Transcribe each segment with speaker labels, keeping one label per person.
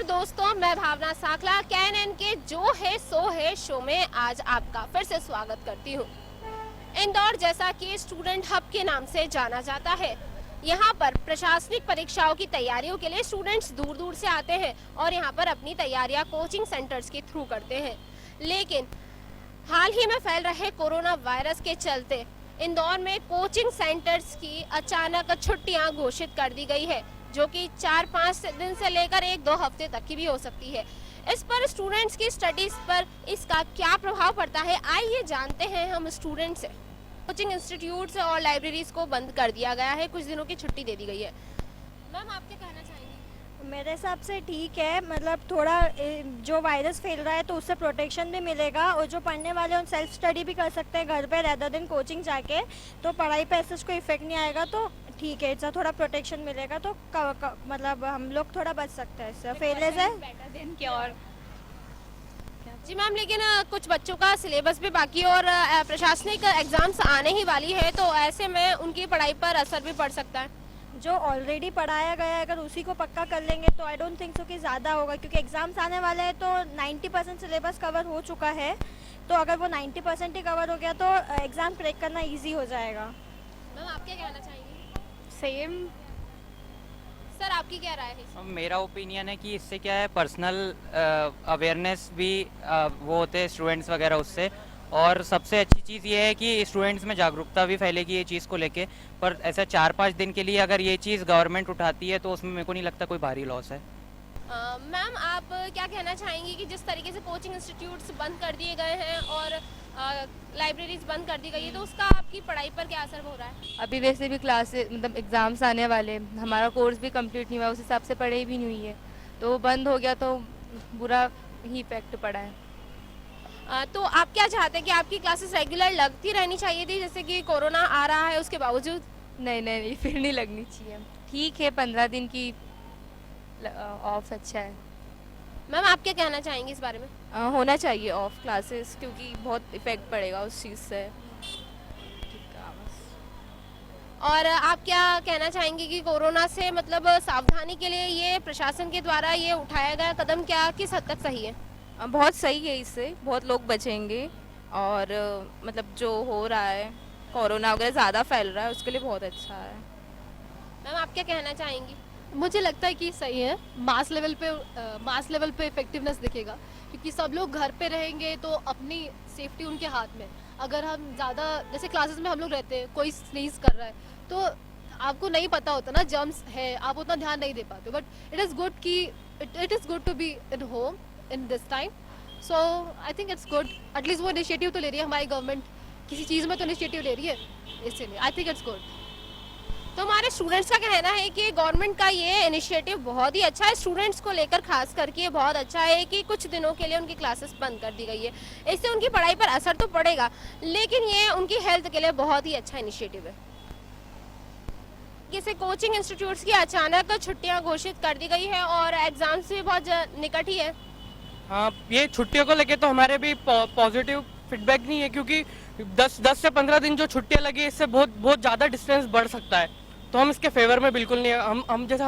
Speaker 1: दोस्तों, मैं भावना साखला कैनन के जो है सो है शो में आज आपका फिर से स्वागत करती हूँ। इंदौर जैसा कि स्टूडेंट हब के नाम से जाना जाता है, यहाँ पर प्रशासनिक परीक्षाओं की तैयारियों के लिए स्टूडेंट्स दूर दूर से आते हैं और यहाँ पर अपनी तैयारियां कोचिंग सेंटर्स के थ्रू करते हैं। लेकिन हाल ही में फैल रहे कोरोना वायरस के चलते इंदौर में कोचिंग सेंटर्स की अचानक छुट्टियां घोषित कर दी गई है, जो कि 4-5 दिन से लेकर 1-2 हफ्ते तक की भी हो सकती है। इस पर स्टूडेंट्स की स्टडीज पर इसका क्या प्रभाव पड़ता है, आइए जानते हैं हम स्टूडेंट से। कोचिंग इंस्टीट्यूट्स और लाइब्रेरीज को बंद कर दिया गया है, कुछ दिनों की छुट्टी दे दी गई है। मैम, आप क्या कहना चाहेंगी?
Speaker 2: मेरे हिसाब से ठीक है, मतलब थोड़ा जो वायरस फैल रहा है तो उससे प्रोटेक्शन भी मिलेगा और जो पढ़ने वाले हैं सेल्फ स्टडी भी कर सकते हैं घर पे रेदर देन कोचिंग जाके, तो पढ़ाई पे ऐसे कोई इफेक्ट नहीं आएगा, तो ठीक है। इससे थोड़ा प्रोटेक्शन मिलेगा तो मतलब हम लोग थोड़ा बच सकते हैं इससे फेलने से।
Speaker 1: जी मैम, लेकिन कुछ बच्चों का सिलेबस भी बाकी और प्रशासनिक एग्जाम्स आने ही वाली है, तो ऐसे में उनकी पढ़ाई पर असर भी पड़ सकता है।
Speaker 2: जो ऑलरेडी पढ़ाया गया है अगर उसी को पक्का कर लेंगे तो आई डोंट थिंक सो कि ज़्यादा होगा, क्योंकि एग्जाम्स आने वाले हैं तो 90% सिलेबस कवर हो चुका है, तो अगर वो 90% ही कवर हो गया तो एग्ज़ाम क्रैक करना ईजी हो जाएगा।
Speaker 1: मैम, आप क्या कहना चाहेंगी?
Speaker 3: सेम।
Speaker 1: सर, आपकी क्या राय है?
Speaker 4: मेरा ओपिनियन है कि इससे क्या है, पर्सनल अवेयरनेस भी वो होते हैं स्टूडेंट्स वगैरह उससे, और सबसे अच्छी चीज़ ये है कि स्टूडेंट्स में जागरूकता भी फैलेगी ये चीज़ को लेके। पर ऐसा 4-5 दिन के लिए अगर ये चीज़ गवर्नमेंट उठाती है तो उसमें मेरे को नहीं लगता कोई भारी लॉस है।
Speaker 1: मैम, आप क्या कहना चाहेंगी कि जिस तरीके से कोचिंग इंस्टीट्यूट्स बंद कर दिए गए हैं और लाइब्रेरीज बंद कर दी गई है, तो उसका आपकी पढ़ाई पर क्या असर हो रहा है?
Speaker 3: अभी वैसे भी क्लासेस मतलब एग्ज़ाम्स आने वाले, हमारा कोर्स भी कंप्लीट नहीं हुआ, उस हिसाब से पढ़ाई भी नहीं हुई है, तो वो बंद हो गया तो बुरा ही इफेक्ट पड़ा है।
Speaker 1: तो आप क्या चाहते हैं कि आपकी क्लासेस रेगुलर लगती रहनी चाहिए थी, जैसे कि कोरोना आ रहा है उसके बावजूद?
Speaker 3: नहीं, फिर नहीं लगनी चाहिए। ठीक है, 15 दिन की ऑफ अच्छा है।
Speaker 1: मैम, आप क्या कहना चाहेंगी इस बारे में?
Speaker 3: होना चाहिए ऑफ क्लासेस, क्योंकि बहुत इफेक्ट पड़ेगा उस चीज़ से।
Speaker 1: और आप क्या कहना चाहेंगी कि कोरोना से मतलब सावधानी के लिए ये प्रशासन के द्वारा ये उठाया गया कदम क्या किस हद तक सही है?
Speaker 3: बहुत सही है, इससे बहुत लोग बचेंगे और मतलब जो हो रहा है कोरोना वगैरह ज़्यादा फैल रहा है उसके लिए बहुत अच्छा है।
Speaker 1: मैम, आप क्या कहना चाहेंगी?
Speaker 5: मुझे लगता है कि सही है, मास लेवल पे इफेक्टिवनेस दिखेगा, क्योंकि सब लोग घर पे रहेंगे तो अपनी सेफ्टी उनके हाथ में। अगर हम ज़्यादा जैसे क्लासेस में हम लोग रहते हैं, कोई स्नीज कर रहा है तो आपको नहीं पता होता ना जर्म्स है, आप उतना ध्यान नहीं दे पाते, but it is good to be in home in this time. So I think it's good, at least वो इनिशिएटिव तो ले रही है हमारी गवर्नमेंट, किसी चीज़ में तो इनिशिएटिव ले रही है, इसीलिए आई थिंक इट्स गुड।
Speaker 1: तो हमारे स्टूडेंट्स का कहना है कि गवर्नमेंट का ये इनिशिएटिव बहुत ही अच्छा है, स्टूडेंट्स को लेकर खास करके ये बहुत अच्छा है कि कुछ दिनों के लिए उनकी क्लासेस बंद कर दी गई है। इससे उनकी पढ़ाई पर असर तो पड़ेगा, लेकिन ये उनकी हेल्थ के लिए बहुत ही अच्छा इनिशिएटिव है। जैसे कोचिंग इंस्टीट्यूट्स की अचानक छुट्टियां घोषित कर दी गई है और एग्जाम्स भी बहुत निकट ही है।
Speaker 6: हाँ, ये छुट्टियों को लेके तो हमारे भी पॉजिटिव फीडबैक नहीं है, क्योंकि 10 से 15 दिन जो छुट्टियां लगी इससे बहुत ज़्यादा डिस्टेंस बढ़ सकता है, तो हम इसके फेवर में बिल्कुल नहीं है। हम जैसे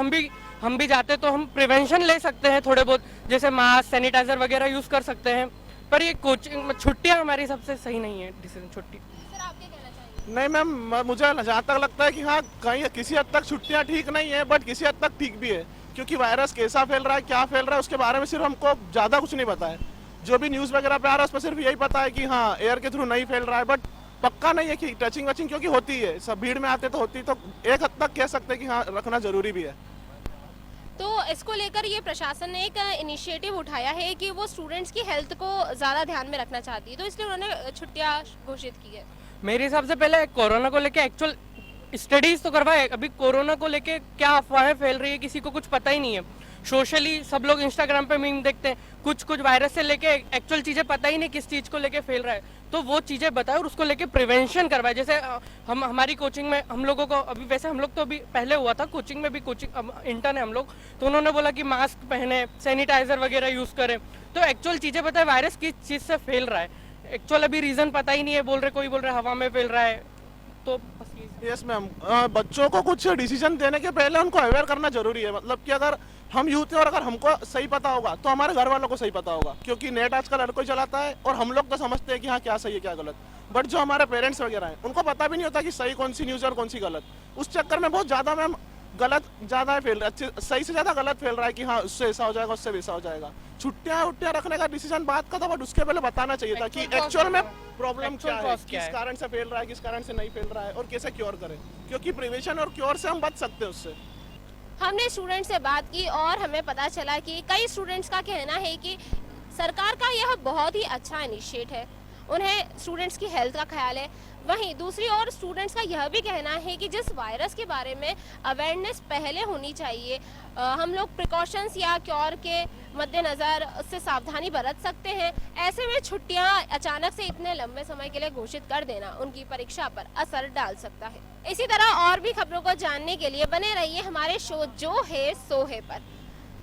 Speaker 6: हम भी जाते तो हम प्रिवेंशन ले सकते हैं थोड़े बहुत, जैसे मास्क सैनिटाइजर वगैरह यूज़ कर सकते हैं, पर ये कोचिंग छुट्टियाँ हमारी सबसे सही नहीं है डिसीजन छुट्टी।
Speaker 1: सर, आप क्या कहना चाहेंगे?
Speaker 7: नहीं मैम, मुझे जहाँ तक लगता है कि हाँ कहीं किसी हद तक छुट्टियाँ ठीक नहीं है, बट किसी हद तक ठीक भी है, क्योंकि वायरस कैसा फैल रहा है, क्या फैल रहा है, उसके बारे में सिर्फ हमको ज़्यादा कुछ नहीं पता है। जो भी न्यूज़ वगैरह पे आ रहा है उस पर सिर्फ यही पता है कि हाँ एयर के थ्रू नहीं फैल रहा है, बट पक्का नहीं है कि टचिंग वचिंग, क्योंकि होती है, सब भीड़ में आते तो होती, तो एक हद तक कह सकते हैं कि हाँ रखना जरूरी भी है।
Speaker 1: तो इसको लेकर ये प्रशासन ने एक इनिशिएटिव उठाया है कि वो स्टूडेंट्स की हेल्थ को ज़्यादा ध्यान में रखना चाहती है, तो इसलिए उन्होंने छुट्टियां घोषित की है।
Speaker 6: मेरे हिसाब से पहले कोरोना को लेके एक्चुअल स्टडीज तो करवाए, अभी कोरोना को लेके क्या अफवाहें फैल रही है किसी को कुछ पता ही नहीं है। सोशली सब लोग इंस्टाग्राम पे मीम देखते हैं, कुछ वायरस से लेके एक्चुअल चीज़ें पता ही नहीं किस चीज़ को लेके फैल रहा है, तो वो चीज़ें बताए और उसको लेके प्रिवेंशन करवाए। जैसे हम हमारी कोचिंग में हम लोगों को अभी, वैसे हम लोग तो अभी पहले हुआ था कोचिंग में भी, कोचिंग इंटर्न है हम लोग, तो उन्होंने बोला कि मास्क पहने, सैनिटाइजर वगैरह यूज़ करें, तो एक्चुअल चीज़ें बताए वायरस किस चीज़ से फैल रहा है। एक्चुअल अभी रीज़न पता ही नहीं है, कोई बोल रहा है हवा में फैल रहा है, तो बस
Speaker 7: यस मैम, बच्चों को कुछ डिसीजन देने के पहले उनको अवेयर करना जरूरी है, मतलब कि अगर हम यूथ हैं और अगर हमको सही पता होगा तो हमारे घर वालों को सही पता होगा, क्योंकि नेट आजकल हर कोई चलाता है और हम लोग तो समझते हैं कि हाँ क्या सही है क्या गलत, बट जो हमारे पेरेंट्स वगैरह हैं उनको पता भी नहीं होता कि सही कौन सी न्यूज़ और कौन सी गलत। उस चक्कर में बहुत ज़्यादा मैम गलत ज़्यादा फैल रहा है, सही से ज़्यादा गलत फैल रहा है कि हाँ उससे ऐसा हो जाएगा उससे वैसा हो जाएगा। छुट्टियाँ रखने का डिसीजन बात का था, बट उसके पहले बताना चाहिए था कि एक्चुअल में प्रॉब्लम क्या है, किस कारण से फैल रहा है, किस कारण से नहीं फैल रहा है और कैसे क्योर करें, क्योंकि प्रिवेंशन और क्योर से हम बच सकते हैं उससे।
Speaker 1: हमने स्टूडेंट से बात की और हमें पता चला कि कई स्टूडेंट्स का कहना है कि सरकार का यह बहुत ही अच्छा इनिशिएट है, उन्हें स्टूडेंट्स की हेल्थ का ख्याल है। वहीं दूसरी ओर स्टूडेंट्स का यह भी कहना है कि जिस वायरस के बारे में अवेयरनेस पहले होनी चाहिए, हम लोग प्रिकॉशंस या क्योर के मद्देनज़र उससे सावधानी बरत सकते हैं। ऐसे में छुट्टियां अचानक से इतने लंबे समय के लिए घोषित कर देना उनकी परीक्षा पर असर डाल सकता है। इसी तरह और भी खबरों को जानने के लिए बने रहिए हमारे शो जो है सो है पर।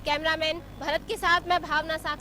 Speaker 1: कैमरामैन भरत के साथ मैं भावना साखला।